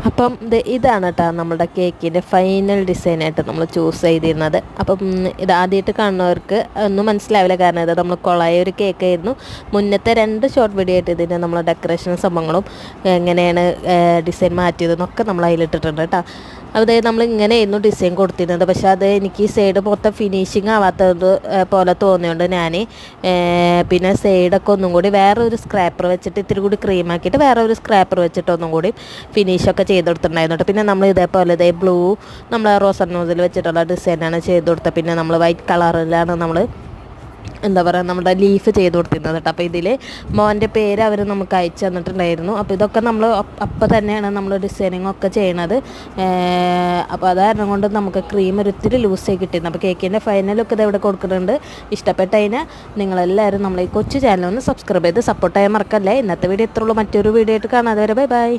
അപ്പം ഇതാണ് കേട്ടോ നമ്മുടെ കേക്കിൻ്റെ ഫൈനൽ ഡിസൈനായിട്ട് നമ്മൾ ചൂസ് ചെയ്തിരുന്നത്. അപ്പം ഇത് ആദ്യമായിട്ട് കാണുന്നവർക്ക് ഒന്നും മനസ്സിലാവില്ല, കാരണം ഇത് നമ്മൾ കൊളായ ഒരു കേക്കായിരുന്നു. മുന്നത്തെ 2 ഷോർട്ട് വീഡിയോ ആയിട്ട് ഇതിൻ്റെ നമ്മൾ ഡെക്കറേഷൻ സംഭവങ്ങളും എങ്ങനെയാണ് ഡിസൈൻ മാറ്റിയതെന്നൊക്കെ നമ്മൾ അതിലിട്ടിട്ടുണ്ട് കേട്ടോ. അതായത് നമ്മൾ ഇങ്ങനെയായിരുന്നു ഡിസൈൻ കൊടുത്തിരുന്നത്. പക്ഷേ അത് എനിക്ക് സൈഡ് മൊത്തം ഫിനിഷിങ് ആവാത്തത് പോലെ തോന്നിയുകൊണ്ട് ഞാൻ പിന്നെ സൈഡൊക്കെ ഒന്നും കൂടി വേറെ ഒരു സ്ക്രാപ്പർ വെച്ചിട്ട് ഇത്തിരി കൂടി ക്രീമാക്കിയിട്ട് വേറെ ഒരു സ്ക്രാപ്പർ വെച്ചിട്ട് ഒന്നും കൂടി ഫിനിഷൊക്കെ ചെയ്ത് കൊടുത്തിട്ടുണ്ടായിരുന്നു. പിന്നെ നമ്മൾ ഇതേപോലെ ബ്ലൂ നമ്മൾ റോസൻ നോസിൽ വെച്ചിട്ടുള്ള ഡിസൈനാണ് ചെയ്ത് കൊടുത്തത്. പിന്നെ നമ്മൾ വൈറ്റ് കളറിലാണ് നമ്മൾ എന്താ പറയുക നമ്മുടെ ലീഫ് ചെയ്ത് കൊടുത്തിരുന്നത് കേട്ടോ. അപ്പോൾ ഇതിൽ മോൻ്റെ പേര് അവർ നമുക്ക് അയച്ചു തന്നിട്ടുണ്ടായിരുന്നു. അപ്പോൾ ഇതൊക്കെ നമ്മൾ അപ്പം തന്നെയാണ് നമ്മൾ ഡിസൈനിങ് ഒക്കെ ചെയ്യണത്. അപ്പോൾ അതാരണം കൊണ്ട് നമുക്ക് ക്രീം ഒരിത്തിരി ലൂസായി കിട്ടിയിരുന്നു. അപ്പോൾ കേക്കിൻ്റെ ഫൈനലൊക്കെ ഇത് ഇവിടെ കൊടുക്കുന്നുണ്ട്. ഇഷ്ടപ്പെട്ടതിന് നിങ്ങളെല്ലാവരും നമ്മൾ ഈ കൊച്ചു ചാനൽ ഒന്ന് സബ്സ്ക്രൈബ് ചെയ്ത് സപ്പോർട്ട് ചെയ്യാൻ മറക്കല്ലേ. ഇന്നത്തെ വീഡിയോ ഇത്രയുള്ളൂ. മറ്റൊരു വീഡിയോ ആയിട്ട് കാണാതെ വരെ ബൈ ബൈ.